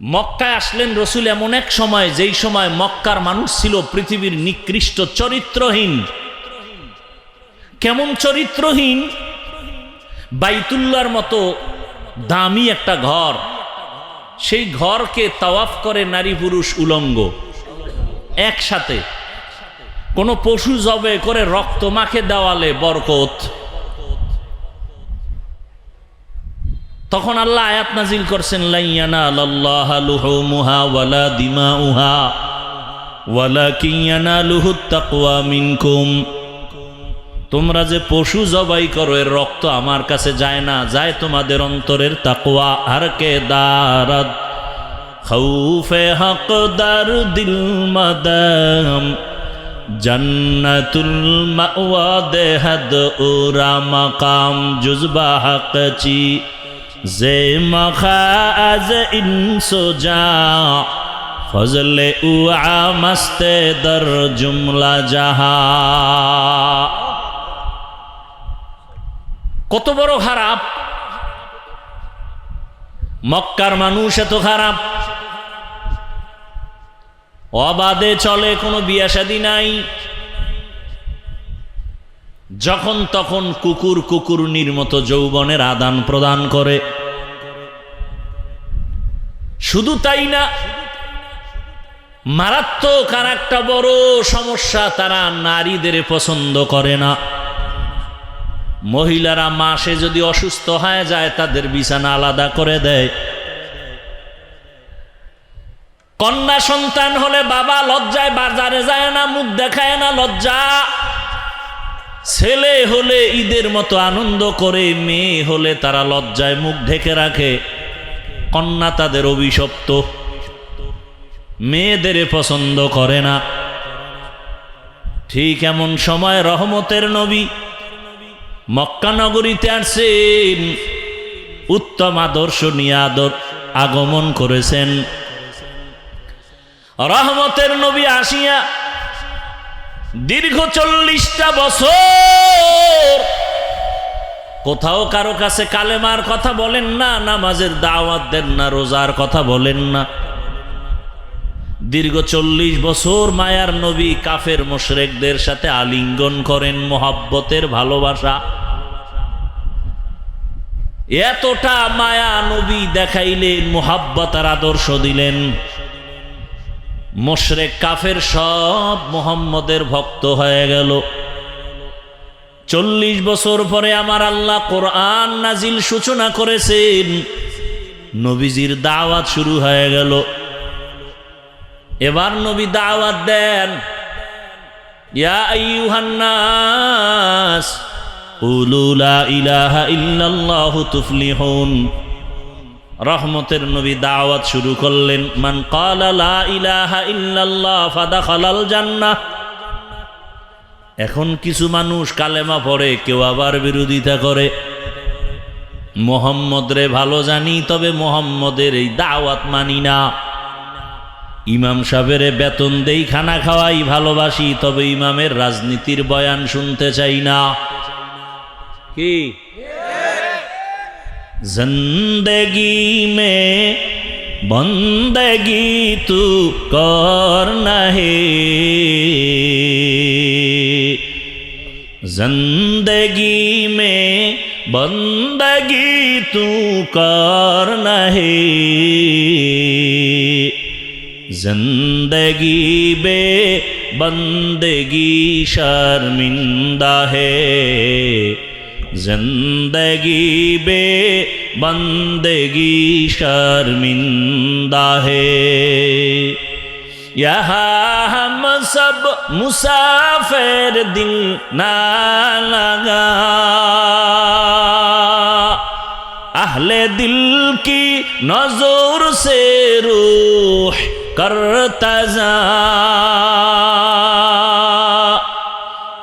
মক্কায় আসলেন রসুল এমন এক সময়, যেই সময় মক্কার মানুষ ছিল পৃথিবীর নিকৃষ্ট, চরিত্রহীন। কেমন চরিত্রহীন? বাইতুল্লাহর মতো দামি একটা ঘর, সেই ঘরকে তাওয়াফ করে নারী পুরুষ উলঙ্গ একসাথে। কোনো পশু জবে করে রক্ত মাখে দেওয়ালে বরকত। তখন আল্লাহ আয়াত নাজিল করছেন, লা ইয়ানালাল্লাহা লুহুমুহা ওয়ালা দিমাউহা ওয়ালাকিন ইয়ানালুহুত তাকওয়া মিনকুম। তোমরা যে পশু জবাই করো, এর রক্ত আমার কাছে যায় না, যায় তোমাদের অন্তরের তাকওয়া। আর কে দারাদ খাউফে হকদার দিল মাদাম জান্নাতুল মাওয়া দেহাদ উরা মাকাম জুজবা হকচি জে মখাজ ইনসোজা ফজলে উআ মস্তে দর জুমলা জাহা। কত বড় খারাপ! মক্কার মানুষ এত খারাপ, অবাধে চলে, কোনো বিয়া শাদী নাই। যখন তখন কুকুর কুকুরনির মতো যৌবনের আদান প্রদান করে। শুধু তাই না, মারাত্মক আর একটা বড় সমস্যা, তারা নারীদের পছন্দ করে না। মহিলারা মাসে যদি অসুস্থ হয়ে যায়, তাদের বিছানা আলাদা করে দেয়। কন্যা সন্তান হলে বাবা লজ্জায় বাজারে যায় না, মুখ দেখায় না, লজ্জা। ছেলে হলে ঈদের মতো আনন্দ করে, মেয়ে হলে তারা লজ্জায় মুখ ঢেকে রাখে। কন্যা তাদের অভিশপ্ত, মেয়েদের পছন্দ করে না। ঠিক এমন সময় রহমতের নবী মক্কা নগরীতে আসছেন, উত্তম আদর্শ নিয়ে আগমন করেছেন। রহমতের নবী আসিয়া দীর্ঘ 40টা বছর কোথাও কারো কাছে কালেমার কথা বলেন না, নামাজের দাওয়াত দেন না, রোজার কথা বলেন না। দীর্ঘ 40 বছর মায়ার নবী কাফের মুশরিকদের সাথে আলিঙ্গন করেন, মোহাব্বতের ভালোবাসা। এতটা মায়া নবী দেখাইলেন, মোহাব্বত আর আদর্শ দিলেন। মুশরিক কাফের সব মুহাম্মদের ভক্ত হয়ে গেল। 40 বছর পরে আমার আল্লাহ কোরআন নাজিল সূচনা করেছেন, নবীজির দাওয়াত শুরু হয়ে গেল। এবার নবী দাওয়াত দেন, ইয়া আইয়ুহান নাস কুলু লা ইলাহা ইল্লাল্লাহু তুফলিহুন। রহমতের নবী দাওয়াত শুরু করলেন, মান ক্বালা লা ইলাহা ইল্লাল্লাহ ফাদাখালাল জান্নাহ। এখন কিছু মানুষ কালেমা পড়ে, কেউ আবার বিরোধিতা করে। মুহাম্মদ রে ভালো জানি, তবে মুহাম্মদের এই দাওয়াত মানি না। ইমাম সাহেবের বেতন দেই, খানা খাওয়াই ভালোবাসি, তবে ইমামের রাজনীতির বয়ান শুনতে চাই না। কি জিন্দেগি মে বন্দেগি তু করনা হে, জিন্দেগি মে বন্দেগি তু করনা হে, जिंदगी बे बंदगी शर्मिंदा है, जिंदगी बे बंदगी शर्मिंदा है। यहाँ हम सब मुसाफिर दिल ना लगा, अहले दिल की नजर से रूह करता जा,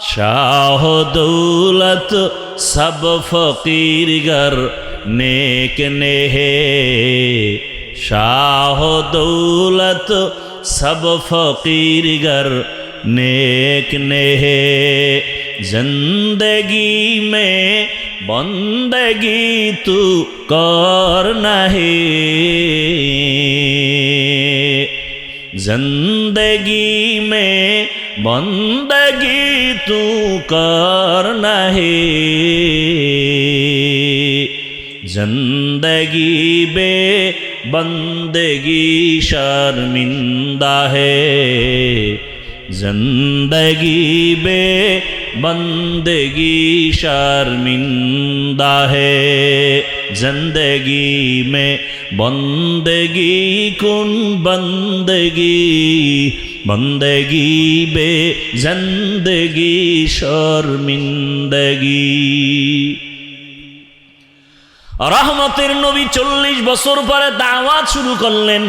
शाह दौलत सब फकीर गर नेक ने है, शाह दौलत सब फकीर गर नेक ने है, जिंदगी में बंदगी तू करना है। जिंदगी में बंदगी तू करना है, जिंदगी बे बंदगी शर्मिंदा है, जिंदगी बे बंदगी शर्मिंदा है, जिंदगी में बंदगी कुन बंदगी, बंदगी बे जिंदगी शर्मिंदगी। रहमतेर नबी 40 বছর পরে দাওয়াত শুরু করলেন।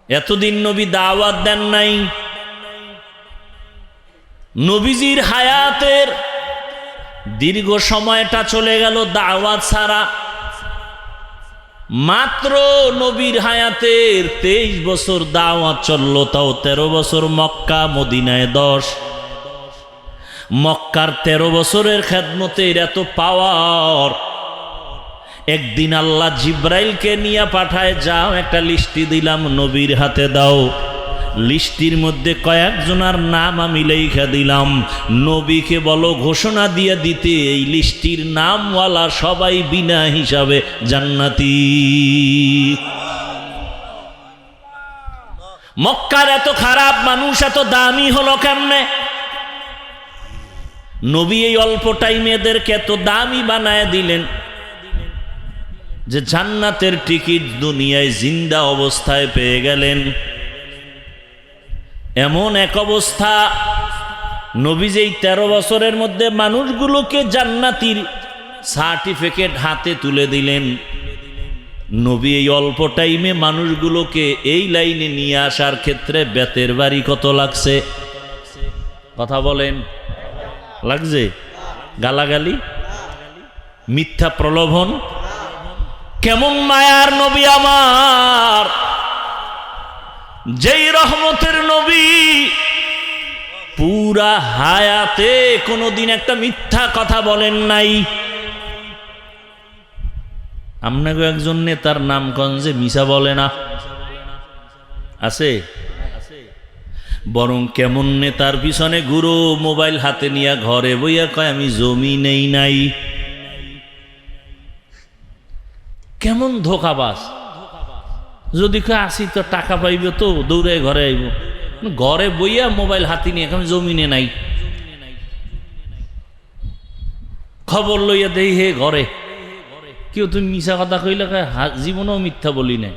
এতদিন নবী দাওয়াত দেন নাই। নবীজির হায়াতের দীর্ঘ সময়টা চলে গেল দাওয়াত ছাড়া। মাত্র নবীর হায়াতের 23 বছর দাওয়াত চলল, তাও 13 বছর মক্কা, মদিনায় 10। মক্কার 13 বছরের খেদমতের এত পাওয়ার। একদিন আল্লাহ জিব্রাইলকে নিয়ে পাঠায়, যাও একটা লিস্টি দিলাম, নবীর হাতে দাও। লিস্টির মধ্যে কয়েকজনের নাম আমি লেখা দিলাম, নবীকে বলো ঘোষণা দিয়ে দিতে এই লিস্টির নামওয়ালা সবাই বিনা হিসাবে জান্নাতি। মক্কার এত খারাপ মানুষ এত দামি হলো কেমনে? নবী এই অল্প টাইমে এদেরকে এত দামি বানায় দিলেন যে জান্নাতের টিকিট দুনিয়ায় জিন্দা অবস্থায় পেয়ে গেলেন। এমন এক অবস্থা, নবী যেই 13 বছরের মধ্যে মানুষগুলোকে জান্নাতির সার্টিফিকেট হাতে তুলে দিলেন। নবী এই অল্প টাইমে মানুষগুলোকে এই লাইনে নিয়ে আসার ক্ষেত্রে বেতের বাড়ি কত লাগছে? কথা বলেন, লাগছে? গালাগালি, মিথ্যা প্রলোভন। কেমন মায়ার নবী আমার, যেই রহমতের নবী পুরা হায়াতে কোনোদিন একটা মিথ্যা কথা বলেন নাই। আপনাকে একজন নেতার নাম কোন যে মিছা বলে না? আছে? বরং কেমন নেতার পিছনে ঘুরো, মোবাইল হাতে নিয়ে ঘরে বইয়া কয় আমি জমি নেই নাই। কেমন ধোকাবাজ! যদি কয় আসি তো টাকা পাইব, তো দৌড়ে ঘরে আইব, ঘরে বইয়া মোবাইল হাতে নিয়ে আমি জমিনে নাই। খবর লইয়া দেই হে ঘরে, কেউ তুমি মিছা কথা কইলে জীবনেও মিথ্যা বলি নাই।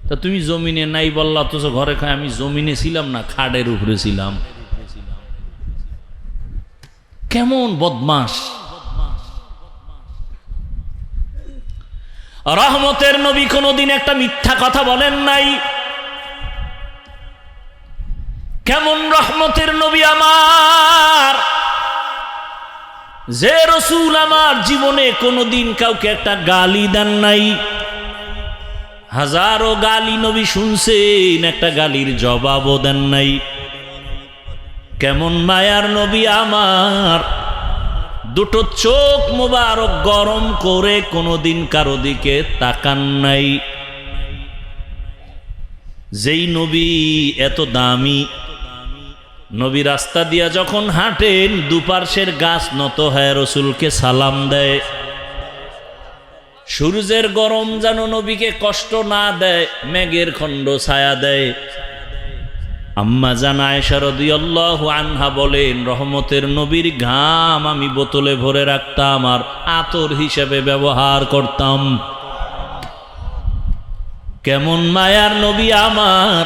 তা তুমি জমিনে নাই বললা, অথচ ঘরে খায় আমি জমিনে ছিলাম না, খাড়ের উপরে ছিলাম। কেমন বদমাস! রহমতের নবী কোনদিন একটা মিথ্যা কথা বলেন নাই। কেমন রহমতের নবী আমার, যে রসূল আমার জীবনে কোনদিন কাউকে একটা গালি দেন নাই। হাজারো গালি নবী শুনছেন, একটা গালির জবাবও দেন নাই। কেমন মায়ার নবী আমার, দুটো চোখ মোবারক গরম করে কোনোদিন কারো দিকে তাকান নাই। যেই নবী এত দামি, নবী রাস্তা দিয়া যখন হাঁটেন দুপার্শ্বের গাছ নত হয় রসুলকে সালাম দেয়। সূর্যের গরম যেন নবীকে কষ্ট না দেয়, মেঘের খণ্ড ছায়া দেয়। আম্মা জান আয়েশা রাদিয়াল্লাহু আনহা বলেন, রহমতের নবীর ঘাম আমি বোতলে ভরে রাখতাম আর আতর হিসেবে ব্যবহার করতাম। কেমন মায়ার নবী আমার,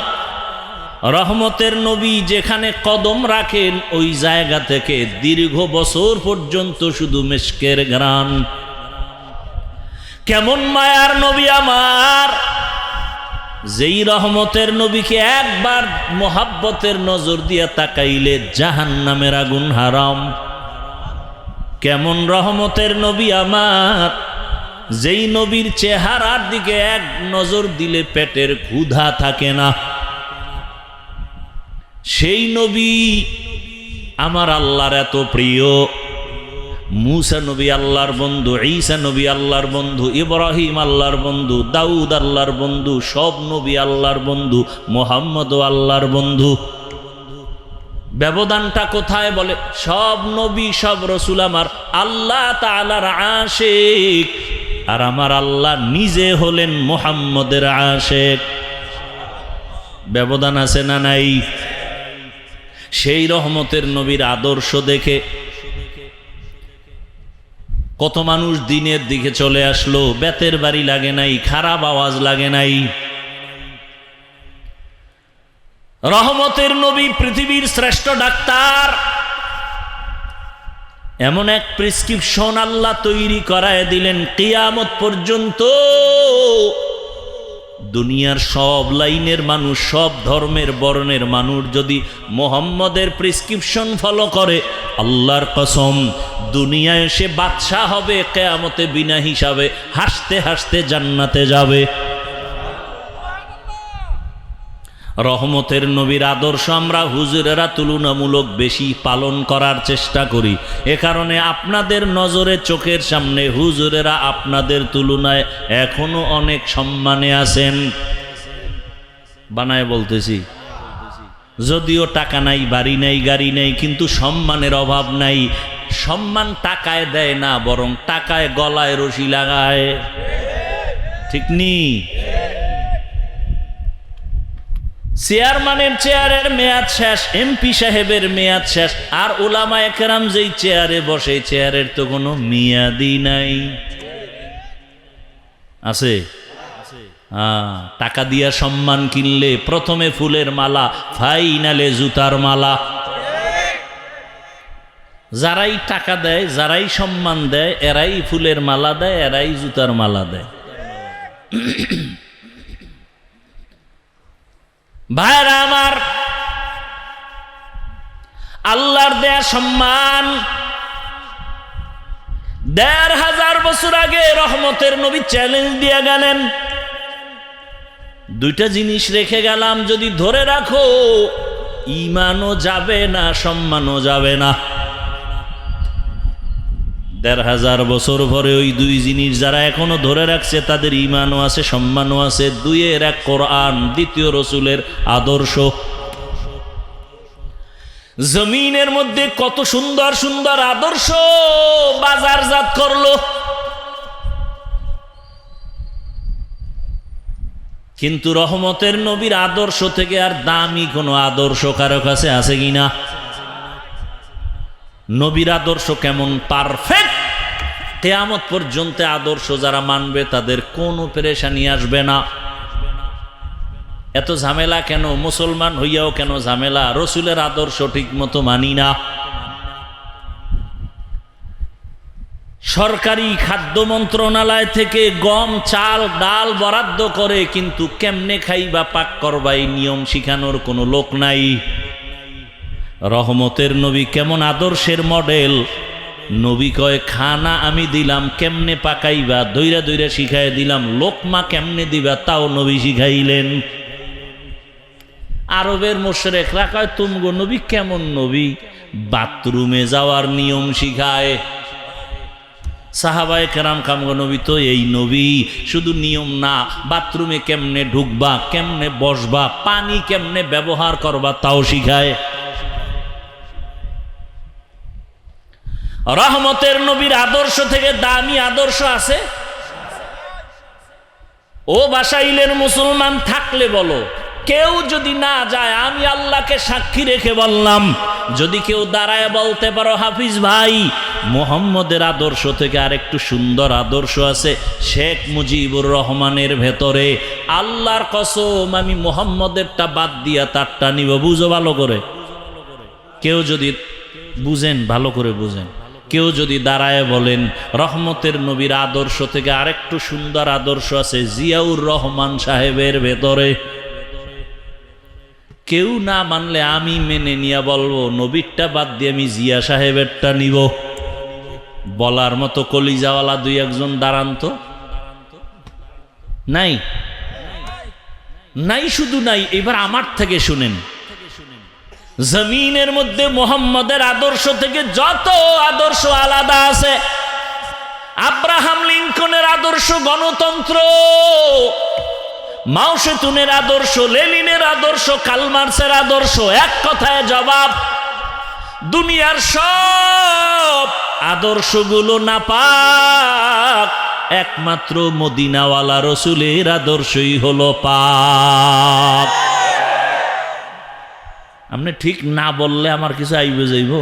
রহমতের নবী যেখানে কদম রাখেন ওই জায়গা থেকে দীর্ঘ বছর পর্যন্ত শুধু মিশকের ঘ্রাণ। কেমন মায়ার নবী আমার, যেই রহমতের নবীকে একবার মোহাব্বতের নজর দিয়া তাকাইলে জাহান্নামের আগুন হারাম। কেমন রহমতের নবী আমার, যেই নবীর চেহারার দিকে এক নজর দিলে পেটের ক্ষুধা থাকে না। সেই নবী আমার আল্লাহর এত প্রিয়, মুসা নবী আল্লাহর বন্ধু, ঈসা নবী আল্লাহর বন্ধু, ইব্রাহিম আল্লাহর বন্ধু, দাউদ আল্লাহর বন্ধু, সব নবী আল্লাহর বন্ধু, মুহাম্মদও আল্লাহর বন্ধু। ব্যবধানটা কোথায়? বলে সব নবী সব রসুল আমার আল্লাহ তাআলার আশিক, আর আমার আল্লাহ নিজে হলেন মুহাম্মদের আশিক। ব্যবধান আছে না নাই? সেই রহমতের নবীর আদর্শ দেখে কত মানুষ দিনের দিকে চলে আসলো, বেতের বাড়ি লাগে নাই, খারাপ আওয়াজ লাগে নাই। রহমতের নবী পৃথিবীর শ্রেষ্ঠ ডাক্তার, এমন এক প্রেসক্রিপশন আল্লাহ তৈরি করায় দিলেন, কিয়ামত পর্যন্ত দুনিয়ার সব লাইনের মানুষ, সব ধর্মের বর্ণের মানুষ যদি মোহাম্মদের প্রেসক্রিপশন ফলো করে, আল্লাহর কসম দুনিয়ায় সে বাদশা হবে, কিয়ামতে বিনা হিসাবে হাসতে হাসতে জান্নাতে যাবে। রহমতের নবীর আদর্শ আমরা হুজুরেরা তুলনামূলক বেশি পালন করার চেষ্টা করি। এ কারণে আপনাদের নজরে চোখের সামনে হুজুরেরা আপনাদের তুলনায় এখনো অনেক সম্মানে আছেন। বানায় বলতেছি, যদিও টাকা নাই, বাড়ি নাই, গাড়ি নাই, কিন্তু সম্মানের অভাব নাই। সম্মান টাকায় দেয় না, বরং টাকায় গলায় রশি লাগায়। ঠিক নি? চেয়ারম্যানের চেয়ারের মেয়াদ শেষ, এমপি সাহেবের মেয়াদ শেষ, আর উলামায়ে কেরাম যেই চেয়ারে বসে, চেয়ারের তো কোনো মেয়াদই নাই। আছে? টাকা দিয়া সম্মান কিনলে প্রথমে ফুলের মালা, ফাইনালে জুতার মালা। যারাই টাকা দেয়, যারাই সম্মান দেয়, এরাই ফুলের মালা দেয়, এরাই জুতার মালা দেয়। ভাইরা আমার, আল্লাহর দেয়া সম্মান ১৫০০ বছর আগে রহমতের নবী চ্যালেঞ্জ দিয়ে গেলেন, দুইটা জিনিস রেখে গেলাম, যদি ধরে রাখো ঈমানও যাবে না, সম্মানও যাবে না। ১৫০০ বছর পরে ওই দুই জিনিস যারা এখনো ধরে রাখছে, তাদের ঈমানও আছে, সম্মানও আছে। দুইয়ের এক কোরআন, দ্বিতীয় রসুলের আদর্শ। জমিনের মধ্যে কত সুন্দর সুন্দর আদর্শ বাজারজাত করলো, কিন্তু রহমতের নবীর আদর্শ থেকে আর দামি কোনো আদর্শ কারো কাছে আছে কিনা? নবীর আদর্শ কেমন পারফেক্ট, কিয়ামত পর্যন্ত আদর্শ যারা মানবে তাদের কোনো পেরেশানি আসবে না। এত ঝামেলা কেন? মুসলমান হইয়াও কেন ঝামেলা? রসুলের আদর্শ ঠিক মতো মানি না। সরকারি খাদ্য মন্ত্রণালয় থেকে গম, চাল, ডাল বরাদ্দ করে, কিন্তু কেমনে খাইবা, পাক করবা, এই নিয়ম শিখানোর কোনো লোক নাই। রহমতের নবী কেমন আদর্শের মডেল! নবী কয়, খানা আমি দিলাম, কেমনে পাকাইবা দইরা দইরা শিখাই দিলাম, লোকমা কেমনে দিবা তাও নবী শিখাইলেন। আরবের মুশরিকরা কয়, তুমগো নবী কেমন নবী, বাথরুমে যাওয়ার নিয়ম শিখায়। সাহাবায়ে কেরাম কামগো নবী তো এই নবী, শুধু নিয়ম না, বাথরুমে কেমনে ঢুকবা, কেমনে বসবা, পানি কেমনে ব্যবহার করবা তাও শিখায়। রহমতের নবীর আদর্শ থেকে দামি আদর্শ আছে? ও বাসাইলের মুসলমান থাকলে বলো, কেউ যদি না যায়, আমি আল্লাহকে সাক্ষী রেখে বললাম, যদি কেউ দাঁড়ায় বলতে পারো, হাফিজ ভাই মুহাম্মদের আদর্শ থেকে আরেকটু সুন্দর আদর্শ আছে শেখ মুজিবুর রহমানের ভেতরে, আল্লাহর কসম আমি মুহাম্মদেরটা বাদ দিয়া তারটা নিব। বুঝো ভালো করে, কেউ যদি বুঝেন, ভালো করে বুঝেন, কেউ যদি দাঁড়ায় বলেন রহমতের নবীর আদর্শ থেকে আরেকটু সুন্দর আদর্শ আছে জিয়াউর রহমান সাহেবের ভেতরে, কেউ না মানলে আমি মেনে নিয়ে বলবো নবীরটা বাদ দিয়ে আমি জিয়া সাহেবেরটা নিব। বলার মতো কলিজাওয়ালা দুই একজন দাঁড়ান তো। নাই? নাই, শুধু নাই। এবার আমার থেকে শুনেন, জমিনের মধ্যে মুহাম্মদের আদর্শ থেকে যত আদর্শ আলাদা আছে, আব্রাহাম লিঙ্কনের আদর্শ গণতন্ত্র, মাও সেতুনের আদর্শ, লেনিনের আদর্শ, কার্ল মার্ক্সের আদর্শ, এক কথায় জবাব, দুনিয়ার সব আদর্শগুলো নাপাক, একমাত্র মদিনাওয়ালা রসুলের আদর্শই হলো পাক। আপনি ঠিক না বললে আমার কিছু আইবে যাইব?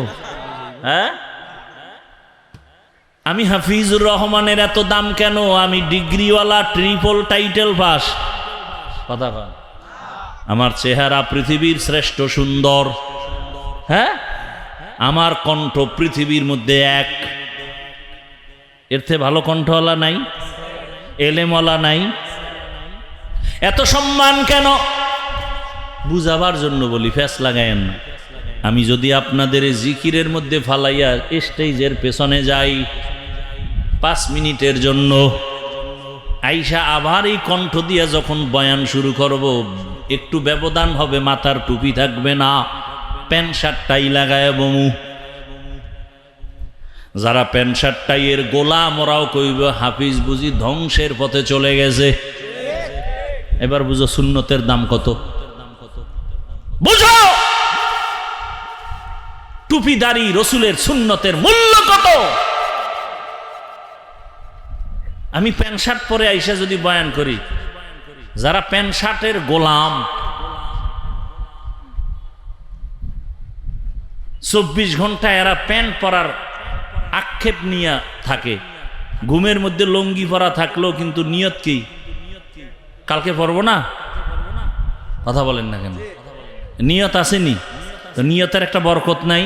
হ্যাঁ, আমি হাফিজুর রহমানের এত দাম কেন? আমি ডিগ্রিওয়ালা, ট্রিপল টাইটেল পাস। কথা কন, আমার চেহারা পৃথিবীর শ্রেষ্ঠ সুন্দর, হ্যাঁ, আমার কণ্ঠ পৃথিবীর মধ্যে এক, এর থেকে ভালো কণ্ঠওয়ালা নাই, এলেমওয়ালা নাই। এত সম্মান কেন? বুঝাবার জন্য বলি, ফ্যাস লাগায়েন না। আমি যদি আপনাদের জিকিরের মধ্যে ফালাইয়া স্টেজের পেছনে যাই 5 মিনিটের জন্য, আইসা আবার এই কণ্ঠ দিয়া যখন বয়ান শুরু করব, একটু ব্যবধান হবে, মাথার টুপি থাকবে না, প্যান্ট শার্ট টাই লাগায় বমু। যারা প্যান্ট শার্ট টাইয়ের গোলাম, ওরাও কইব হাফিজ বুঝি ধ্বংসের পথে চলে গেছে। এবার বুঝো সুন্নতের দাম কত, বুঝো টুপিদারি রসুলের সুন্নতের মূল্য কত। আমি প্যান্ট শার্ট পরে আইসা যদি বয়ান করি, যারা প্যান্ট শার্টের গোলাম, 24 ঘন্টা এরা প্যান্ট পরার আক্ষেপ নিয়ে থাকে, ঘুমের মধ্যে লঙ্গি পরা থাকলেও কিন্তু নিয়ত কি কালকে পরবো না। কথা বলেন না কেন? নিয়ত আসেনি তো, নিয়তের একটা বরকত নাই।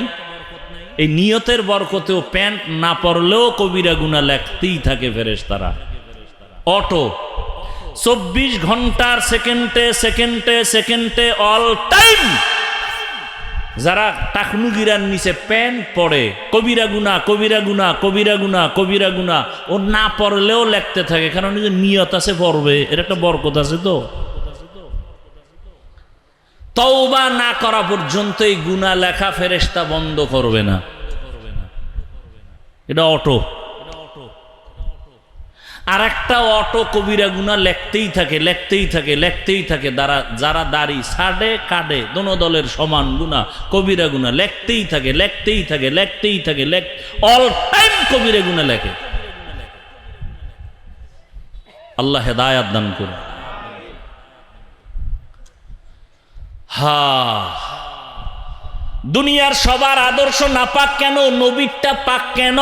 এই নিয়তের বরকতেও প্যান্ট না পরলেও কবিরা গুনাহ লেখতেই থাকে ফেরেশতারা। অটো 24 ঘন্টার সেকেন্ডে সেকেন্ডে সেকেন্ডে অল টাইম যারা টাকনুগিরার নিচে প্যান্ট পরে, কবিরা গুনাহ কবিরা গুনাহ কবিরা গুনাহ কবিরা গুনাহ, ও না পড়লেও লেখতে থাকে, কারণ নিয়ত আছে পড়বে, এর একটা বরকত আছে। তো তওবা না করা পর্যন্ত এই গুনাহ লেখা ফেরেশতা বন্ধ করবে না। এটা অটো। আর একটা অটো কবিরা গুনাহ লেখতেই থাকে লেখতেই থাকে লেখতেই থাকে। যারা দাড়ি ছাড়ে কাটে, দোনো দলের সমান গুনাহ, কবিরা গুনাহ লেখতেই থাকে লেখতেই থাকে লেখতেই থাকে, অল টাইম কবিরা গুনাহ লেখে। আল্লাহ হেদায়াত দান করুন। দুনিয়ার সবার আদর্শ নাপাক কেন? নবীরটা পাক কেন?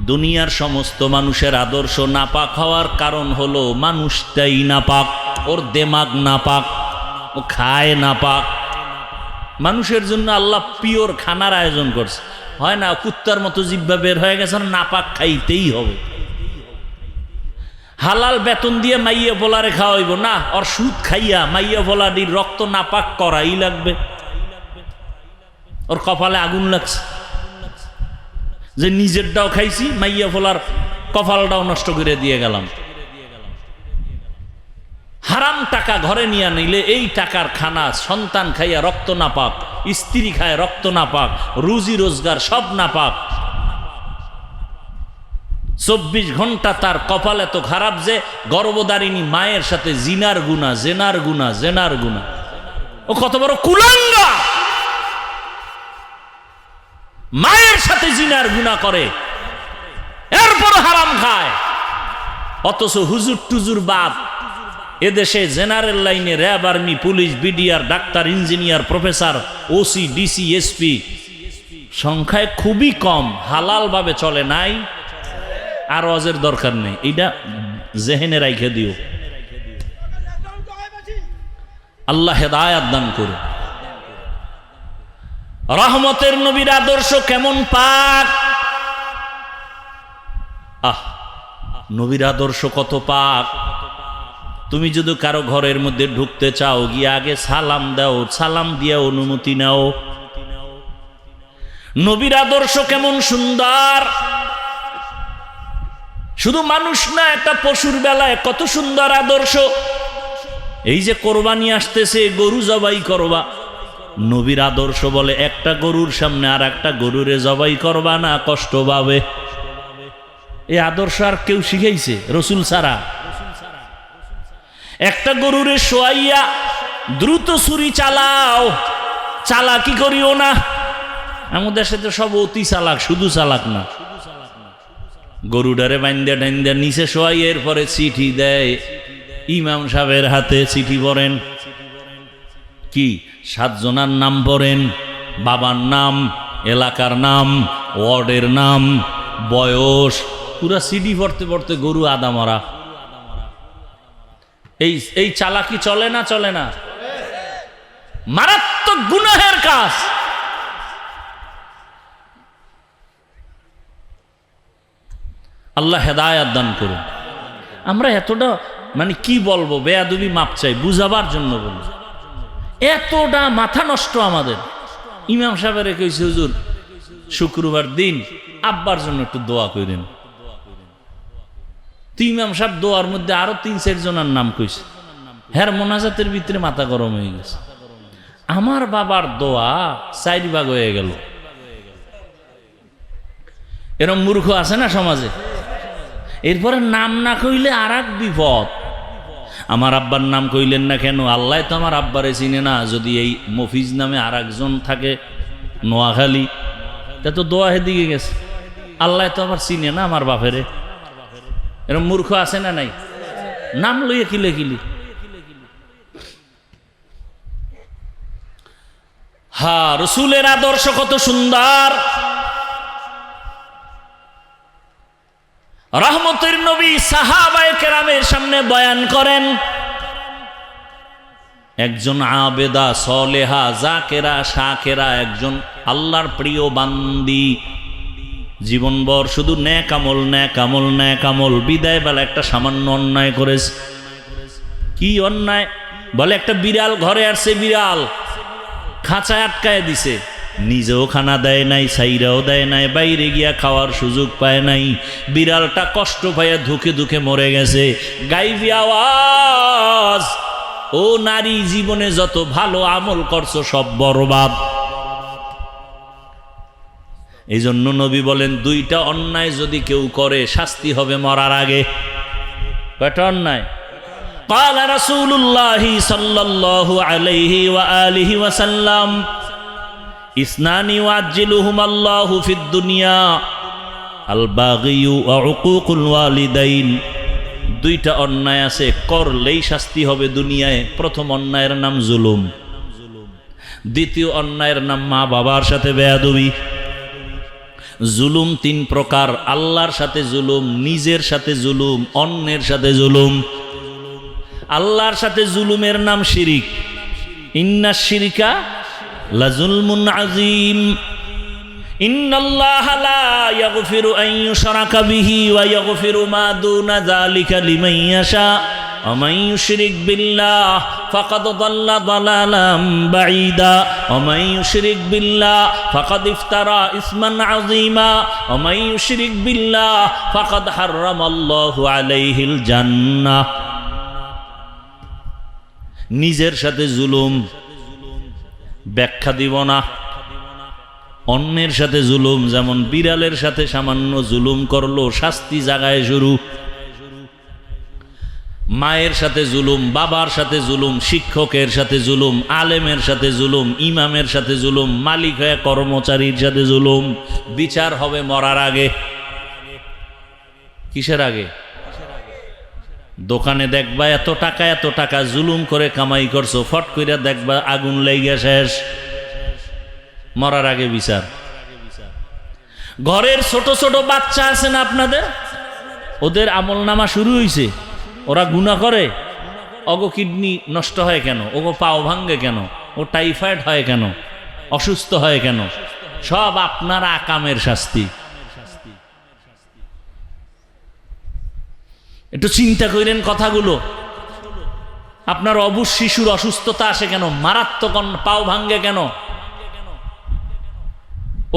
দুনিয়ার সমস্ত মানুষের আদর্শ নাপাক হওয়ার কারণ হলো মানুষটাই নাপাক, ওর দেমাগ নাপাক, ও খায় নাপাক। মানুষের জন্য আল্লাহ পিওর খানার আয়োজন করছে, হয় না কুত্তার মতো জিহ্বা বের হয়ে গেছে, নাপাক খাইতেই হবে। হালাল বেতন দিয়ে মাইয়া বলারে খাওয়াইব না, ওর সুদ খাইয়া মাইয়া বলাটির রক্ত নাপাক করাই লাগবে। ওর কপালে আগুন লাগছে যে নিজেরটাও খাইছি, মাইয়া ফলার কপালটাও নষ্ট করে দিয়ে গেলাম। হারাম টাকা ঘরে নিয়ে নিলে এই টাকার খানা সন্তান খাইয়া রক্ত নাপাক, স্ত্রী খায় রক্ত নাপাক, রুজি রোজগার সব নাপাক। 24 ঘন্টা তার কপাল এত খারাপ যে গর্ভধারিণী মায়ের সাথে জিনার গুনাহ জেনার গুনাহ জেনার গুনাহ। ও কত বড় কুলাঙ্গা, মায়ের সাথে জিনার গুনাহ করে, এরপর হারাম খায়। অথচ হুজুর টুজুর বাদ এদেশে জেনারেল লাইনে RAB, army, police, BDR, doctor, engineer, professor, OC, DC, SP সংখ্যায় খুবই কম। হালাল ভাবে চলে নাই, আর ওয়াজের দরকার নেই, এটা জেহেনে রাইখে দিও। আল্লাহ হেদায়াত দান করুন। রহমতের নবীর আদর্শ কেমন পাক! নবীর আদর্শ কত পাক! তুমি যদি কারো ঘরের মধ্যে ঢুকতে চাও, গিয়ে আগে সালাম দাও, সালাম দিয়ে অনুমতি নাও। নবীর আদর্শ কেমন সুন্দর! শুধু মানুষ না, একটা পশুর বেলায় কত সুন্দর আদর্শ। এই যে কোরবানি আসতেছে, গরু জবাই করবা, নবীর আদর্শ বলে একটা গরুর সামনে আর একটা গরুরে জবাই করবা না, কষ্ট পাবে। এই আদর্শ আর কেউ শিখাইছে? রসুল ছাড়া। একটা গরুরে শোয়াইয়া দ্রুত ছুরি চালাও, চালাকি করিও না। আমাদের সাথে সব অতি চালাক, শুধু চালাক না। গরুডারে বাইন্দা ডাইন্দা নিচে শোয়াই, এরপরে চিঠি দেয় ইমাম সাহেবের হাতে। চিঠি পড়েন, কি 7 জনার নাম পড়েন, বাবার নাম, এলাকার নাম, ওয়ার্ডের নাম, বয়স, পুরা সিডি পড়তে পড়তে গরু আদা মরা। এই চালাকি চলে না? চলে না? মারাত্মক গুনাহের কাজ। আল্লাহ হেদায়াত দান করুন। আমরা এতটা মানে কি বলবো, বেয়াদবি মাপ চাই, বুঝাবার জন্য বলি। এতটা মাথা নষ্ট আমাদের। ইমাম সাহেবের কইছে, হুজুর শুক্রবার দিন আব্বার জন্য একটু দোয়া করেন। ইমাম সাহেব দোয়ার মধ্যে আরো 3-4 জনের নাম কইছে। হ্যার মোনাজাতের ভিতরে মাথা গরম হয়ে গেছে। আমার বাবার দোয়া 4 ভাগ হয়ে গেল। এরকম মূর্খ আছে না সমাজে? এরপরে নাম না কইলে আর এক বিপদ। আমার আব্বার নাম কইলেন না কেন? আল্লাহ তো আমার আব্বারে চিনে না। যদি এই মফিজ নামে আর একজন থাকে নোয়াখালী, তা তো দোয়া হেদিকে গেছে। আল্লাহ তো আবার চিনে না আমার বাপেরে। এরকম মূর্খ আছে না নাই? নাম লইয়া কিলে কিলি। হ্যাঁ, রসুলের আদর্শ কত সুন্দর। রহমতের নবী সাহাবায়ে কেরামের সামনে বয়ান করেন, একজন আবেদা সলেহা জাকেরা শাকেরা, একজন আল্লাহর প্রিয় বান্দি, জীবনভর শুধু নেক আমল নেক আমল নেক আমল। বিদায় বেলা একটা সামান্য অন্যায় করেছে। কি অন্যায়? বলে একটা বিড়াল ঘরে আসছে, বিড়াল খাঁচায় আটকায় দিছে, নিজেও খানা দেয় নাই, সাইরাও দেয় নাই, বাইরে গিয়া খাওয়ার সুযোগ পায় নাই। বিড়ালটা কষ্ট পাইয়া ধুকে ধুকে মরে গেছে। গাইবি আওয়াজ, ও নারী, জীবনে যত ভালো আমল করছো সব বরবাদ। এই জন্য নবী বলেন, 2টা অন্যায় যদি কেউ করে শাস্তি হবে মরার আগে। কয়টা অন্যায়? قال رسول الله صلى الله عليه وآله وسلم اثنان يعجلهما الله في الدنيا الباغي وعقوق الوالدين। 2টা অন্যায় আছে, করলেই শাস্তি হবে দুনিয়ায়। প্রথম অন্যায়ের নাম জুলুম, দ্বিতীয় অন্যায়ের নাম মা বাবার সাথে বেয়াদবি। জুলুম 3 প্রকার: আল্লাহর সাথে জুলুম, নিজের সাথে জুলুম, অন্যের সাথে জুলুম। আল্লাহর সাথে জুলুমের নাম শিরিক। ইন্নাশ শিরকা লাযুলমুন আযীম। ইন্নাল্লাহা লা ইয়াগফিরু আন ইউশরাকা বিহি ওয়া ইয়াগফিরু মা দুনা যালিকা লিমান ইয়াশা ওয়া মান ইউশরিক বিল্লাহ ফাকাদ দাল্লা দালালাম বাঈদা ওয়া মান ইউশরিক বিল্লাহ ফাকাদ ইফতারা ইসমান আযীমা ওয়া মান ইউশরিক বিল্লাহ ফাকাদ হাররামাল্লাহু আলাইহিল জান্নাহ। নিজের সাথে জুলুম ব্যাখ্যা দিব না। অন্যের সাথে জুলুম, যেমন বিড়ালের সাথে সামান্য জুলুম করলো, শাস্তি জাগায় শুরু। মায়ের সাথে জুলুম, বাবার সাথে জুলুম, শিক্ষকের সাথে জুলুম, আলেমের সাথে জুলুম, ইমামের সাথে জুলুম, মালিক হয়ে কর্মচারীর সাথে জুলুম। বিচার হবে মরার আগে। কিসের আগে? দোকানে দেখবা এত টাকা জুলুম করে কামাই করছো, ফট কইরা দেখবা আগুন লেগে শেষ। মরার আগে বিচার। ঘরের ছোট ছোট বাচ্চা আছে না আপনাদের, ওদের আমল নামা শুরু হইছে, ওরা গুনাহ করে। ওগো কিডনি নষ্ট হয় কেন? ওগো পাও ভাঙ্গে কেন? ও টাইফয়েড হয় কেন? অসুস্থ হয় কেন? সব আপনার আকামের শাস্তি। একটু চিন্তা করেন কথাগুলো। আপনার অবুজ শিশুর অসুস্থতা আসে কেন? মারাত্মক পাও ভাঙ্গে কেন?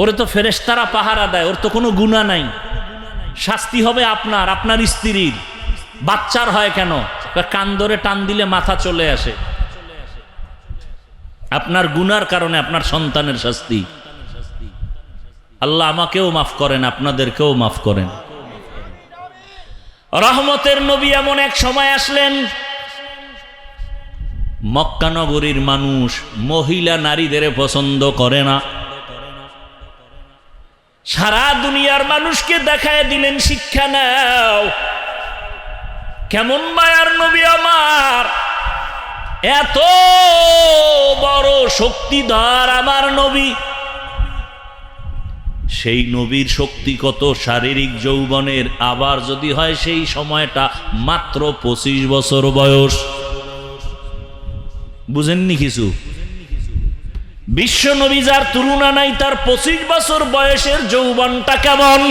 ওরে তো ফেরেশতারা পাহারা দেয়, ওর তো কোনো গুনাহ নাই। শাস্তি হবে আপনার, আপনার স্ত্রীর। বাচ্চার হয় কেন? কান ধরে টান দিলে মাথা চলে আসে। আপনার গুনার কারণে আপনার সন্তানের শাস্তি। আল্লাহ আমাকেও মাফ করেন, আপনাদেরকেও মাফ করেন। রহমতের নবী এমন এক সময় আসলেন, মক্কা নগরীর মানুষ মহিলা নারীদের পছন্দ করে না। সারা দুনিয়ার মানুষকে দেখায় দিলেন, শিক্ষা নাও, কেমন মায়ার নবী আমার, এত বড় শক্তিধর আমার নবী। সেই নবীর শক্তি কত, শারীরিক যৌবনের, আবার যদি হয় সেই সময়টা মাত্র 25 বছর বয়স। বুঝেননি কিছু? বিশ্ব নবী যার তুলনা নাই, তার 25 বছর বয়সের যৌবনটা কেমন।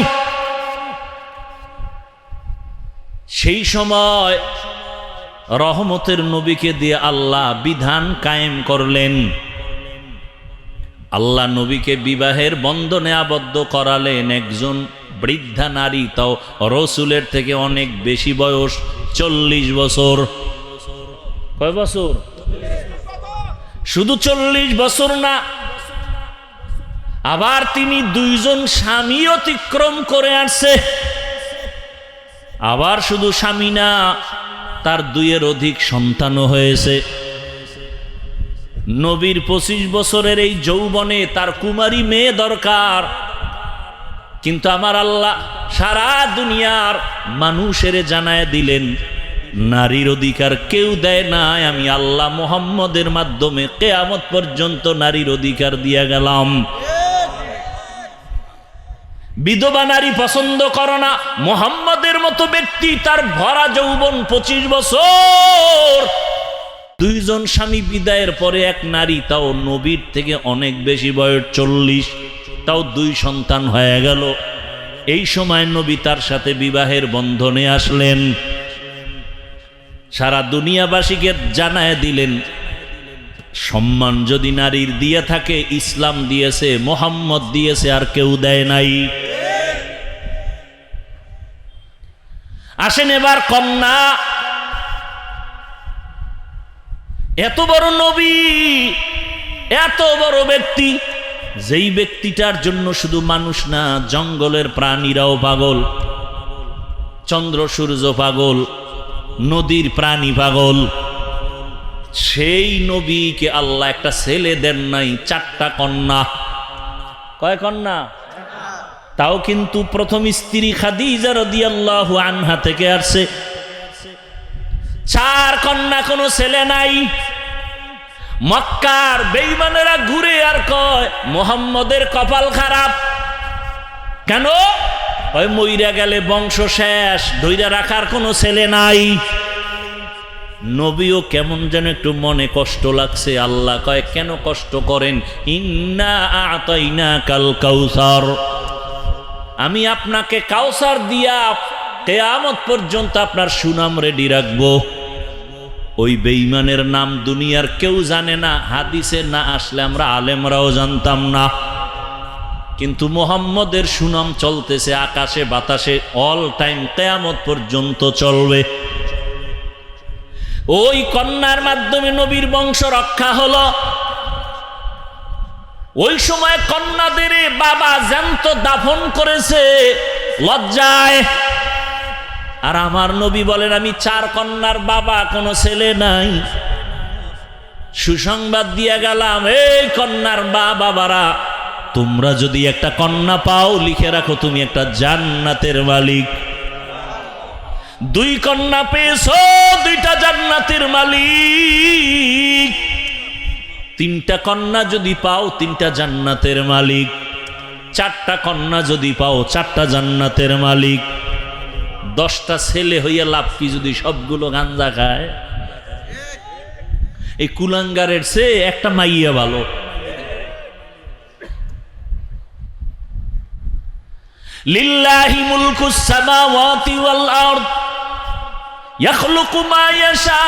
সেই সময় রহমতের নবীকে দিয়ে আল্লাহ বিধান কায়েম করলেন। আল্লাহ নবীকে বিবাহের বন্ধনে আবদ্ধ করালেন একজন বৃদ্ধা নারী, তাও রসুলের থেকে অনেক বেশি বয়স, 40 বছর। কয় বছর? শুধু 40 বছর না, আবার তিনি 2জন স্বামী অতিক্রম করে আসছে। আবার শুধু স্বামী না, তার 2-এর অধিক সন্তানও হয়েছে। নবীর 25 বছরের এই যৌবনে তার কুমারী মেয়ে দরকার, কিন্তু আমার আল্লাহ সারা দুনিয়ার মানুষের জানায় দিলেন, নারীর অধিকার কেউ দেয় নাই, আমি আল্লাহ মুহাম্মদের মাধ্যমে কিয়ামত পর্যন্ত নারীর অধিকার দিয়া গেলাম। বিধবা নারী পছন্দ করো না, মুহাম্মদের মতো ব্যক্তি, তার ভরা যৌবন 25 বছর, 2জন স্বামী বিদায়ের পরে এক নারী, তাও নবীর থেকে অনেক বেশি বয়স, 40, তাও 2 সন্তান হয়ে গেল। এই সময় নবী তার সাথে বিবাহের বন্ধনে আসলেন। সারা দুনিয়াবাসীকে জানায় দিলেন, সম্মান যদি নারীর দিয়ে থাকে, ইসলাম দিয়েছে, মুহাম্মদ দিয়েছে, আর কেউ দেয় নাই। আসেন এবার কন্যা। এত বড় নবী, এত বড় ব্যক্তি, যেই ব্যক্তিটার জন্য শুধু মানুষ না, জঙ্গলের প্রাণীরাও পাগল, চন্দ্র সূর্য পাগল, নদীর প্রাণী পাগল। সেই নবীকে আল্লাহ একটা ছেলে দেন নাই, 4টা কন্যা। কয় কন্যা? তাও কিন্তু প্রথম স্ত্রী খাদিজা রাদিয়াল্লাহু আনহা থেকে আসছে। 4 কন্যা, কোনো ছেলে নাই। মক্কার বেঈমানেরা ঘুরে আর কয়, মুহাম্মদের কপাল খারাপ। কেন? ওই মইরা গেলে বংশ শেষ, ধইরা রাখার কোনো ছেলে নাই। নবীও কেমন যেন একটু মনে কষ্ট লাগছে। আল্লাহ কয়, কেন কষ্ট করেন? ইন্না আ'তাইনাকাল কাউসার, আমি আপনাকে কাউসার দিয়া কিয়ামত পর্যন্ত আপনার সুনাম রেডি রাখবো। ওই বেঈমানের নাম দুনিয়ার কেউ জানে না, হাদিসে না আসলে আমরা আলেমরাও জানতাম না, কিন্তু মুহাম্মদের সুনাম চলতেছে আকাশে বাতাসে, অল টাইম, কিয়ামত পর্যন্ত চলবে। ওই কন্যার মাধ্যমে নবীর বংশ রক্ষা হলো। ওই সময় কন্যাদের বাবা জ্যান্ত দাফন করেছে লজ্জায়। আর আমার নবী বলেন, আমি 4 কন্যার বাবা, কোনো ছেলে নাই। সুসংবাদ দিয়া গেলাম, এই কন্যার বাবারা, তোমরা যদি একটা কন্যা পাও, লিখে রাখো তুমি একটা জান্নাতের মালিক। 2 কন্যা পেয়েছো, 2টা জান্নাতের মালিক। 3টা কন্যা যদি পাও, 3টা জান্নাতের মালিক। 4টা কন্যা যদি পাও, 4টা জান্নাতের মালিক। 10টা ছেলে হইয়া লাভ কি যদি সবগুলো গাঞ্জা খায়? এই কুলাঙ্গারের চেয়ে একটা মাইয়া ভালো। লিল্লাহি মুলকুস সামাওয়াতি ওয়াল আরদ ইয়াখলুকু মা ইয়াশা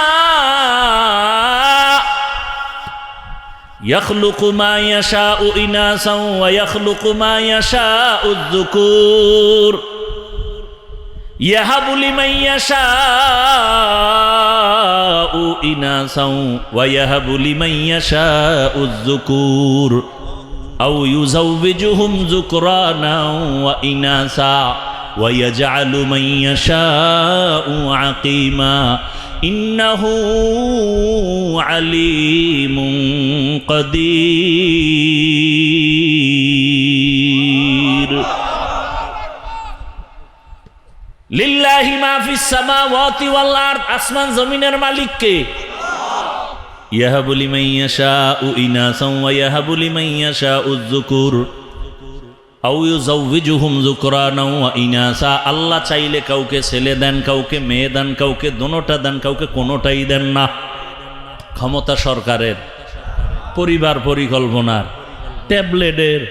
ইয়াখলুকু মা ইয়াশাউ ইনাসাও ওয়া ইয়াখলুকু মা ইয়াশাউ যুকুর ইয়াহাবু লিমান ইয়াশাউ ইনাসা ওয়া ইয়াহাবু লিমান ইয়াশাউ যুকুর আও ইউযাওবিজুহুম যুকরানা ওয়া ইনাসা ওয়া ইয়াজআলু মান ইয়াশাউ আকিমা ইন্নাহু আলিমুন কাদির। লিল্লাহি মা ফিস সামাওয়াতি ওয়াল আরদ, আসমান জমিনের মালিক কে? ইয়াহাবু লিমান ইয়াশাউ ইনাসা ওয়া ইয়াহাবু লিমান ইয়াশাউ যুকুর আও ইউযাওবিজুহুম যুকরানা ওয়া ইনাসা। আল্লাহ চাইলে কাউকে ছেলে দেন, কাউকে মেয়ে দেন, কাউকে দোনোটা দেন, কাউকে কোনোটাই দেন না। ক্ষমতা সরকারের, পরিবার পরিকল্পনার, ট্যাবলেটের।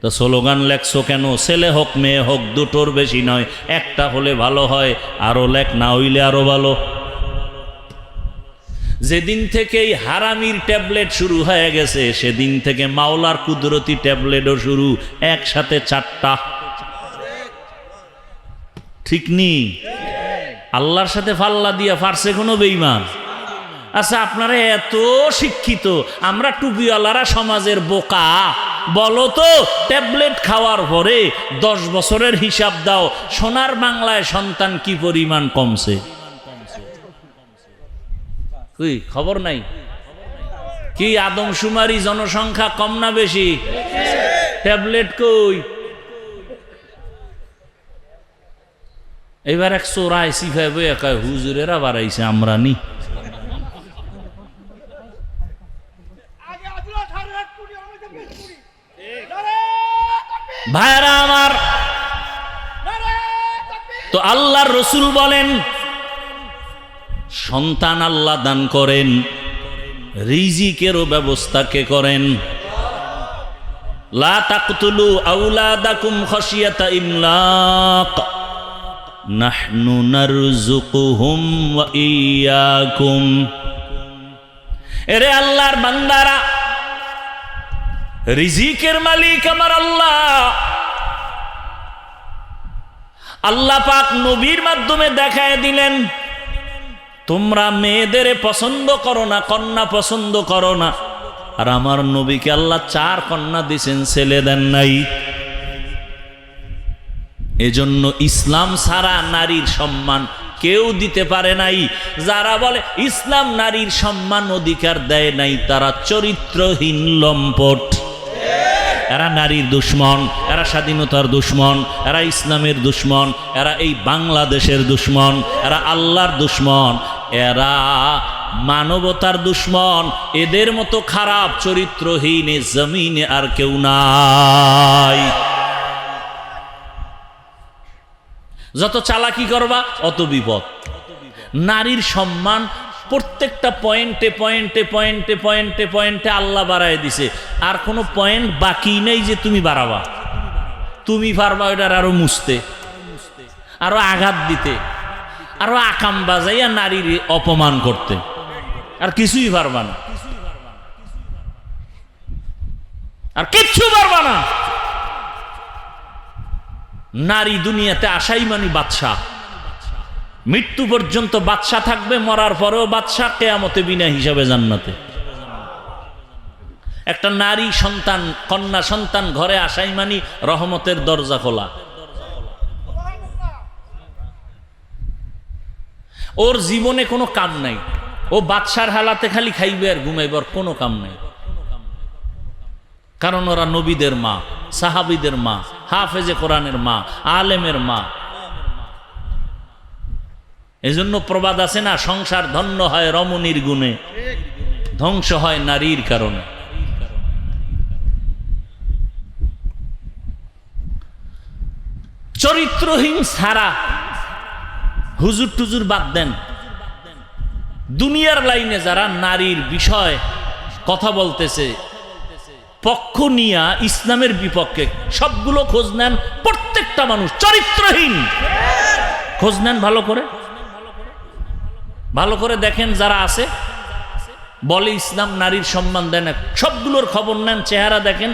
তো স্লোগান লেখছো কেন? ছেলে হোক মেয়ে হোক দুটোর বেশি নয়, একটা হলে ভালো হয়, আরো লেখ, না হইলে আরো ভালো। যেদিন থেকে এই হারামির ট্যাবলেট শুরু হয়ে গেছে সেদিন থেকে মাওলার কুদরতি ট্যাবলেটও শুরু, একসাথে 4টা। ঠিক নি? আল্লাহর সাথে ফাল্লা দিয়া ফারছে কোনো বেঈমান? আচ্ছা, আপনারা এত শিক্ষিত, আমরা টুপিওয়ালারা সমাজের বোকা। বলো তো, ট্যাবলেট খাওয়ার পরে 10 বছরের হিসাব দাও, সোনার বাংলায় সন্তান কি পরিমাণ কমছে? কই খবর নাই? কি আদমশুমারি জনসংখ্যা কম না বেশি? ট্যাবলেট কই? এবার 184 একাই হুজুরেরা বাড়াইছে, আমরা নি। ভাইরা আমার, তো আল্লাহর রাসূল বলেন সন্তান আল্লাহ দান করেন, রিজিকেরও ব্যবস্থা কে করেন? লা তাকতুলু আওলাদাকুম খাশিয়াতা ইমলাক নাহনু নারযুকুহুম ওয়া ইয়্যাকুম। এরে আল্লাহর বান্দারা, রিজিকের মালিক আমার আল্লাহ। আল্লাহ পাক নবীর মাধ্যমে দেখায় দিলেন, তোমরা মেয়েদের পছন্দ করো না, কন্যা পছন্দ করো না। আর আমার নবীকে আল্লাহ 4 কন্যা দিয়েছেন, ছেলে দেন নাই। এজন্য ইসলাম ছাড়া নারীর সম্মান কেউ দিতে পারে নাই। যারা বলে ইসলাম নারীর সম্মান অধিকার দেয় নাই, তারা চরিত্রহীন লম্পট। এরা নারীর দুশ্মন, এরা স্বাধীনতার দুশ্মন, এরা ইসলামের দুশ্মন, এরা এই বাংলাদেশের দুশ্মন, এরা আল্লাহর দুশ্মন, এরা মানবতার দুশ্মন। এদের মতো খারাপ চরিত্রহীন এ জমিনে আর কেউ নাই। যত চালাকি করবা অত বিপদ। নারীর সম্মান প্রত্যেকটা পয়েন্টে পয়েন্টে পয়েন্টে পয়েন্টে পয়েন্টে আল্লাহ বাড়ায় দিছে, আর কোনো পয়েন্ট বাকি নেই যে তুমি বাড়াবা। তুমি পারবা ওটার আরো মুছতে, আরো আঘাত দিতে, আরো আকাম বাজাইয়া নারীর অপমান করতে, আর কিছুই পারবা না, আর কিচ্ছু পারবা না। নারী দুনিয়াতে আসাই মানে বাদশা। মৃত্যু পর্যন্ত বাদশা থাকবে, মরার পরেও বাদশা, কিয়ামতে বিনা হিসাবে জান্নাতে। একটা নারী সন্তান, কন্যা সন্তান ঘরে আসাই মানে রহমতের দরজা খোলা। ওর জীবনে কোনো কাম নাই, ও বাদশার হালাতে খালি খাইবে আর ঘুমাইবে, আর কোনো কাম নাই। কারণ ওরা নবীদের মা, সাহাবীদের মা, হাফেজে কোরআনের মা, আলেমের মা। এজন্য প্রবাদ আছে না, সংসার ধন্য হয় রমণীর গুণে, ধ্বংস হয় নারীর কারণে। চরিত্রহীন ছাড়া হুজুর টুজুর বাদ দেন, দুনিয়ার লাইনে যারা নারীর বিষয় কথা বলতেছে পক্ষ নিয়া ইসলামের বিপক্ষে, সবগুলো খোঁজ নেন। প্রত্যেকটা মানুষ চরিত্রহীন, খোঁজ নেন ভালো করে, ভালো করে দেখেন। যারা আছে বলে ইসলাম নারীর সম্মান দেয় না, সবগুলোর খবর নেন, চেহারা দেখেন,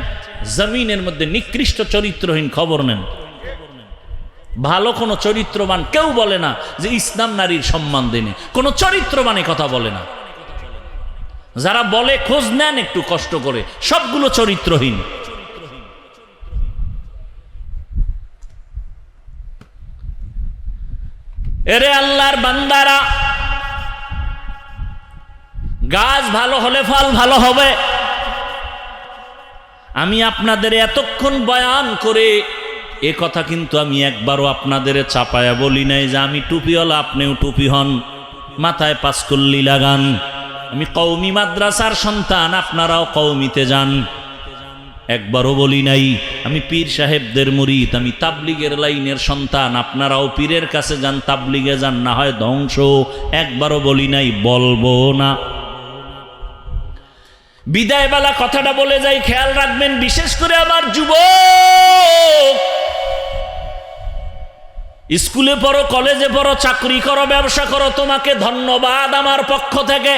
জমিনের মধ্যে নিকৃষ্ট চরিত্রহীন খবর নেন। ভালো কোনো চরিত্রবান কেউ বলে না যে ইসলাম নারীর সম্মান দেনে, কোনো চরিত্রবানে কথা বলে না। যারা বলে খোঁজ নেন একটু কষ্ট করে, সবগুলো চরিত্রহীন। এরে আল্লাহর বান্দারা, গাছ ভালো হলে ফল ভালো হবে। আমি আপনাদের এতক্ষণ বয়ান করে এ কথা কিন্তু আমি একবারও আপনাদের চাপায়া বলি নাই যে আমি টুপিওয়ালা আপনিও টুপি হন, মাথায় পাঁচকল্লি লাগান। আমি কওমি মাদ্রাসার সন্তান, আপনারাও কওমিতে যান, একবারও বলি নাই। আমি পীর সাহেবদের মুরিদ, আমি তাবলিগের লাইনের সন্তান, আপনারাও পীরের কাছে যান, তাবলিগে যান, না হয় ধ্বংস। একবারও বলি নাই, বলবো না। বিদায়বেলা কথাটা বলে যাই, খেয়াল রাখবেন, বিশেষ করে আমার যুবক, স্কুলে পড়ো, কলেজে পড়ো, চাকরি করো, ব্যবসা করো, তোমাকে ধন্যবাদ আমার পক্ষ থেকে।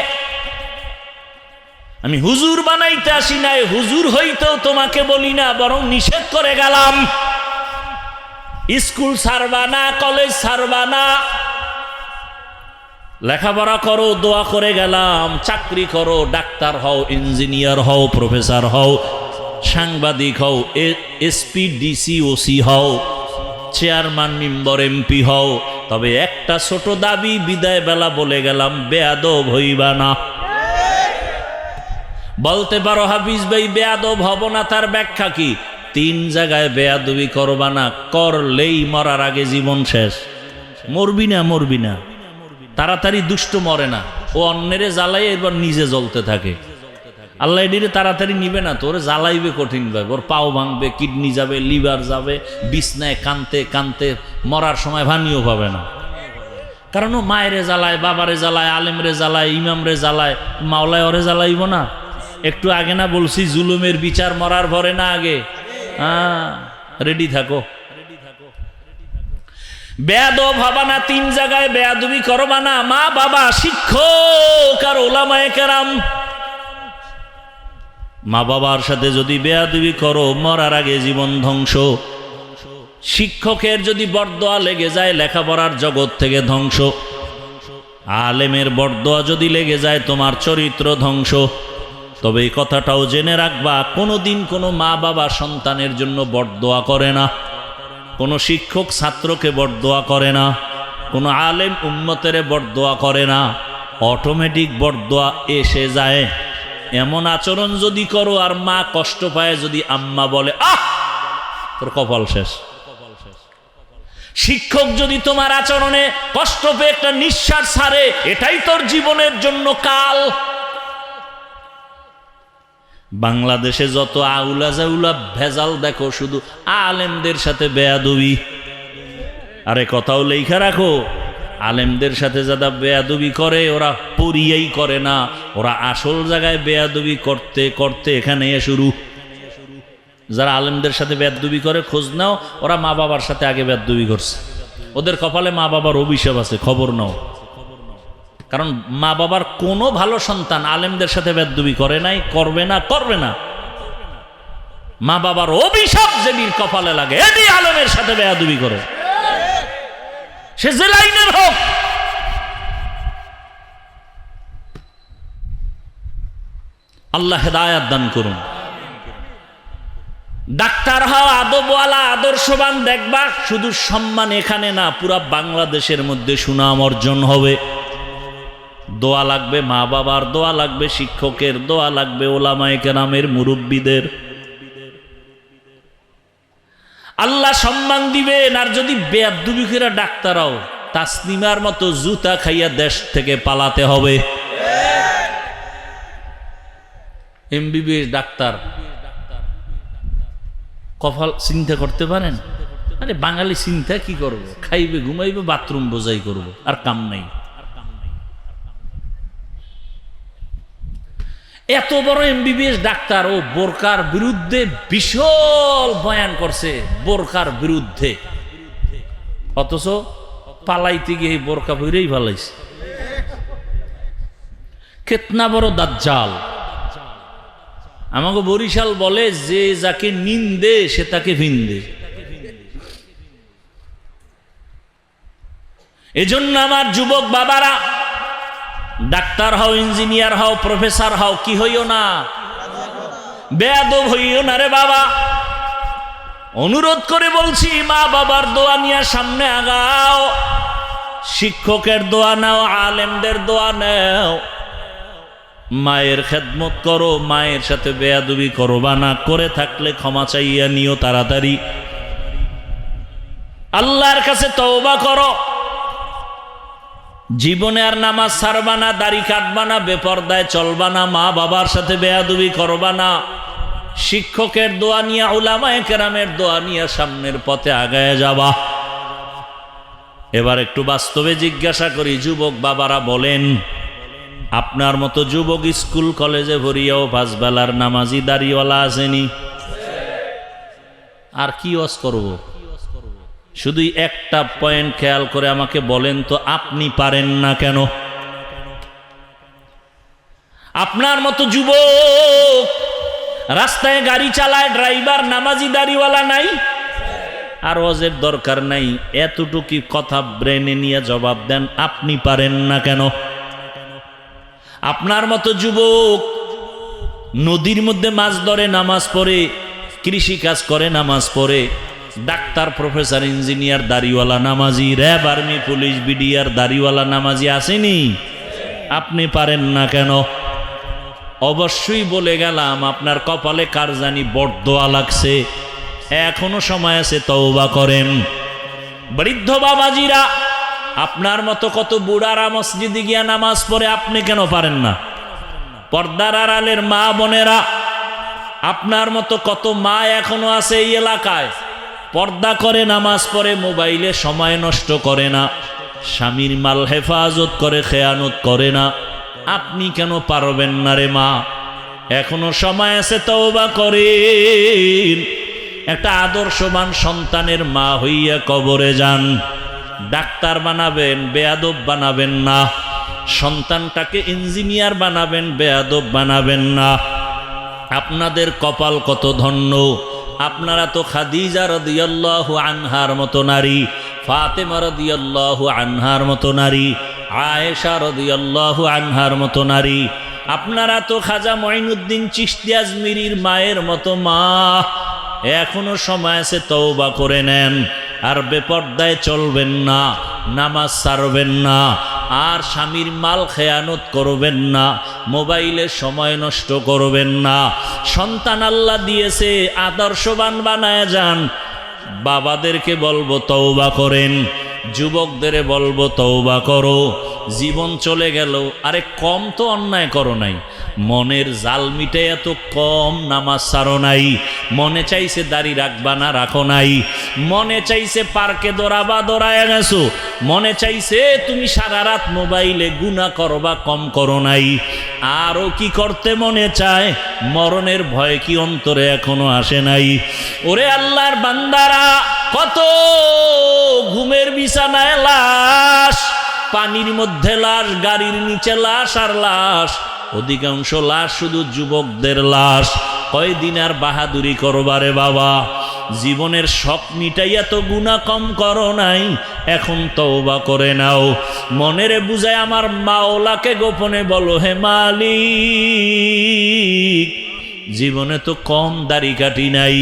আমি হুজুর বানাইতে আসি নাই, হুজুর হইতেও তোমাকে বলি না, বরং নিষেধ করে গেলাম। স্কুল ছাড়বা না, কলেজ ছাড়বা না, লেখাপড়া করো, দোয়া করে গেলাম। চাকরি করো, ডাক্তার হও, ইঞ্জিনিয়ার হও, প্রফেসর হও, সাংবাদিক হও, এসপি, ডিসি, ওসি হও, চেয়ারম্যান, মেম্বার, এমপি হও। তবে একটা ছোট দাবি বিদায় বেলা বলে গেলাম, বেয়াদব হইবা না। বলতে পারো হাফিজ ভাই বেয়াদব হব না, তার ব্যাখ্যা কি? 3 জায়গায় বেয়াদবি করবা না, করলেই মরার আগে জীবন শেষ। মরবি না, মরবি না, তাড়াতাড়ি দুষ্ট মরে না, ও অন্যেরে জ্বালাই এবার নিজে জ্বলতে থাকে। আল্লাহ এডিরে তাড়াতাড়ি নিবে না, তোরে জ্বালাইবে কঠিন ভাবে, ওর পাও ভাঙবে, কিডনি যাবে, লিভার যাবে, বিছনায় কানতে কানতে মরার সময় ভানিও পাবে না। কারণ ও মায়েরে জ্বালায়, বাবারে জ্বালায়, আলেমরে জ্বালায়, ইমামরে জ্বালায়, মাওলায় ওরে জ্বালাইব না? একটু আগে না বলছি জুলুমের বিচার মরার পরে না আগে? রেডি থাকো। বেয়াদব হবা না, 3 জায়গায় বেয়াদবি করবা না, মা বাবা, শিক্ষক আর ওলামায়ে কেরাম। মা বাবার সাথে যদি বেয়াদবি করো, মরার আগে জীবন ধ্বংস। শিক্ষকের যদি বরদোয়া লেগে যায়, লেখাপড়ার জগৎ থেকে ধ্বংস। আলেমের বরদোয়া যদি লেগে যায়, তোমার চরিত্র ধ্বংস। তবে এই কথাটাও জেনে রাখবা, কোনোদিন কোনো মা বাবা সন্তানের জন্য বরদোয়া করে না, কোনো শিক্ষক ছাত্রকে বরদোয়া করে না, কোনো আলেম উম্মতের বরদোয়া করে না। অটোমেটিক বরদোয়া এসে যায়। এমন আচরণ যদি করো আর মা কষ্ট পায়, যদি আম্মা বলে আহ, তোর কপাল শেষ। শিক্ষক যদি তোমার আচরণে কষ্ট পেয়ে একটা নিঃশ্বাস ছাড়ে, এটাই তোর জীবনের জন্য কাল। বাংলাদেশে যত আউলা জাউলা ভেজাল দেখো, শুধু আলেমদের সাথে বেয়াদবি। আরে কথাও লেখা রাখো, আলেমদের সাথে যারা বেয়াদবি করে, ওরা পরিয়াই করে না, ওরা আসল জায়গায় বেয়াদবি করতে করতে এখানে শুরু। যারা আলেমদের সাথে বেয়াদবি করে, খোঁজ নাও, ওরা মা বাবার সাথে আগে বেয়াদবি করছে। ওদের কপালে মা বাবার অভিশাপ আছে, খবর নাও। কারণ মা বাবার কোনো ভালো সন্তান আলেমদের সাথে বেয়াদবি করে নাই, করবে না, করবে না। মা বাবার অভিশাপ যেদিন কপালে লাগে, এদি আলেমের সাথে বেয়াদবি করে, সে যে লাইনের হোক। আল্লাহ হেদায়েত দান করুন। ডাক্তার হও, আদবওয়ালা, আদর্শবান, দেখবা শুধু সম্মান এখানে না, পুরা বাংলাদেশের মধ্যে সুনাম অর্জন হবে। দোয়া লাগবে, মা বাবার দোয়া লাগবে, শিক্ষকের দোয়া লাগবে, ওলামায়ে কেরামের, মুরব্বীদের। আল্লাহ সম্মান দিবেন। আর যদি বেয়াদবি করে ডাক্তারও, তাসনিমার মতো জুতা খাইয়া দেশ থেকে পালাতে হবে। এমবিবিএস ডাক্তার, কপাল চিন্তা করতে পারেন? আরে বাঙালি চিন্তা কি করব? খাইবে, ঘুমাইবে, বাথরুম বোঝাই করব, আর কাম নাই। এত বড় এমবিবিএস ডাক্তার, ও বোরকার বিরুদ্ধে বিশাল বয়ান করছে, বোরকার বিরুদ্ধে, অথচ পালাইতে গিয়ে বোরকা পরেই পালাইছে। কেতনা বড় দাজ্জাল। আমাকে বরিশাল বলে, যে যাকে নিন্দে সে তাকে ভিন্দে। এজন্য আমার যুবক বাবারা, ডাক্তার হও, ইঞ্জিনিয়ার হও, প্রফেসর হও, কি হইও না, বেয়াদব হইও না রে বাবা। অনুরোধ করে বলছি, মা বাবার দোয়া নিয়ে সামনে আগাও, শিক্ষকের দোয়া নাও, আলেমদের দোয়া নাও, মায়ের খেদমত করো, মায়ের সাথে বেয়াদবি করবা না, করে থাকলে ক্ষমা চাইয়া নিও তাড়াতাড়ি। আল্লাহর কাছে তওবা করো, জীবনে আর নামাজ ছাড়বা না, দাড়ি কাটবা না, বেপরদায় চলবা না, মা বাবার সাথে বেয়াদবি করবা না, শিক্ষকের দোয়া নিয়ে, উলামায়ে কেরামের দোয়া নিয়ে সামনের পথে আগায় যাবা। এবার একটু বাস্তবে জিজ্ঞাসা করি, যুবক বাবারা বলেন, আপনার মতো যুবক স্কুল কলেজে ভরিয়াও 5 বেলার নামাজি দাড়িওয়ালা আসেনি? আর কি ওয়াজ করব? শুধু একটা পয়েন্ট খেয়াল করে আমাকে বলেন তো, আপনি পারেন না কেন? আপনার মতো যুবক রাস্তায় গাড়ি চালায়, ড্রাইভার নামাজি দাড়িওয়ালা নাই? আর ওয়াজের দরকার নাই, এতটুকু কথা ব্রেনে নিয়ে জবাব দেন, আপনি পারেন না কেন? আপনার মতো যুবক নদীর মধ্যে মাছ ধরে, নামাজ পড়ে, কৃষি কাজ করে, নামাজ পড়ে, ডাক্তার, প্রফেসর, ইঞ্জিনিয়ার দাড়িওয়ালা নামাজি, র্যাব, আর্মি, পুলিশ, বিডিআর দাড়িওয়ালা নামাজি আসেনি? আপনি পারেন না কেন? অবশ্যই বলে গেলাম, আপনার কপালে কার জানি বড়দোয়া লাগছে, এখনো সময় আছে, তওবা করেন। বৃদ্ধ বাবাজিরা, আপনার মতো কত বুড়ারা মসজিদে গিয়া নামাজ পড়ে, আপনি কেন পারেন না? পর্দার আড়ালের মা বোনেরা, আপনার মতো কত মা এখনো আছে এই এলাকায়, পর্দা করে নামাজ পড়ে, মোবাইলে সময় নষ্ট করে না, স্বামীর মাল হেফাজত করে, খেয়ানত করে না, আপনি কেন পারবেন না রে মা? এখনো সময় আছে, তওবা করেন। একটা আদর্শবান সন্তানের মা হইয়া কবরে যান। ডাক্তার বানাবেন, বেয়াদব বানাবেন না। সন্তানটাকে ইঞ্জিনিয়ার বানাবেন, বেয়াদব বানাবেন না। আপনাদের কপাল কত ধন্য, আপনারা তো খাদিজা রাদিয়াল্লাহু আনহার মতো নারী, ফাতেমা রাদিয়াল্লাহু আনহার মতো নারী, আয়েশা রাদিয়াল্লাহু আনহার মতো নারী, আপনারা তো খাজা মঈনুদ্দিন চিশতি আজমিরির মায়ের মতো মা। এখনো সময় আছে, তওবা করে নেন। আর বেপর্দায় চলবেন না, নামাজ ছাড়বেন না, আর স্বামীর মাল খেয়ানত করবেন না, মোবাইলে সময় নষ্ট করবেন না। সন্তান আল্লাহ দিয়েছে, আদর্শবান বানায় যান। বাবাদেরকে বলবো তওবা করেন, যুবকদের বলবো তওবা করো। জীবন চলে গেল, আরে কম তো অন্যায় করো নাই, মনের জাল মিটে এত কম নামাজ ছাড়ো নাই। মনে চাইছে দাড়ি রাখবা না, রাখো নাই। মনে চাইছে পার্কে দৌড়াবা, দৌড়ায় গেছো। মনে চাইছে তুমি সারা রাত মোবাইলে গুনাহ করবা, কম করো নাই। আরও কি করতে মনে চায়? মরণের ভয় কি অন্তরে এখনো আসে নাই? ওরে আল্লাহর বান্দারা, কত ঘুমের বিছানায় লাশ, পানির মধ্যে লাশ, গাড়ির নিচে লাশ আর লাশ। অধিকাংশ লাশ শুধু যুবকদের লাশ। কয়দিন আর বাহাদুরি করবারে বাবা? জীবনের শখ মিটাইয়া তো গুনাহ কম করো নাই, এখন তওবা করে নাও। মনেরে বুঝায় আমার মাওলাকে গোপনে বলো, হে মালিক, জীবনে তো কম দাড়ি কাটি নাই,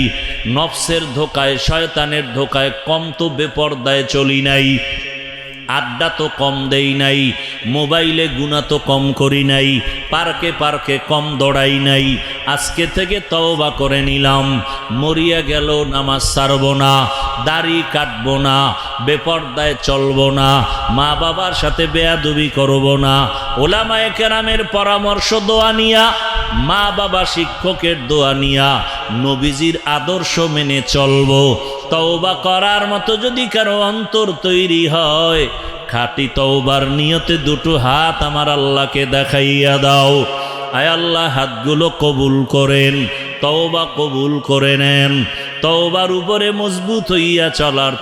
নফসের ধোকায়, শয়তানের ধোকায় কম তো বেপরদায় চলি নাই, আড্ডা তো কম দেই নাই, মোবাইলে গুনাহ তো কম করি নাই, পার্কে পার্কে কম দৌড়াই নাই। আজকে থেকে তওবা করে নিলাম, মরিয়া গেল নামাজ ছাড়ব না, দাড়ি কাটব না, বেপরদায় চলব না, মা বাবার সাথে বেয়াদবি করব না। ওলামায়ে কেরামের পরামর্শ দোয়া নিয়া, মা বাবা শিক্ষকের দোয়া নিয়া, নবীজির আদর্শ মেনে চলব। তওবা করার মতো যদি কারো অন্তর তৈরি হয়, খাঁটি তওবার নিয়তে দুটো হাত আমার আল্লাহকে দেখাইয়া দাও। আয় আল্লাহ, হাতগুলো কবুল করেন, তওবা কবুল করে নেন। তওবার উপরে মজবুত হইয়া চলার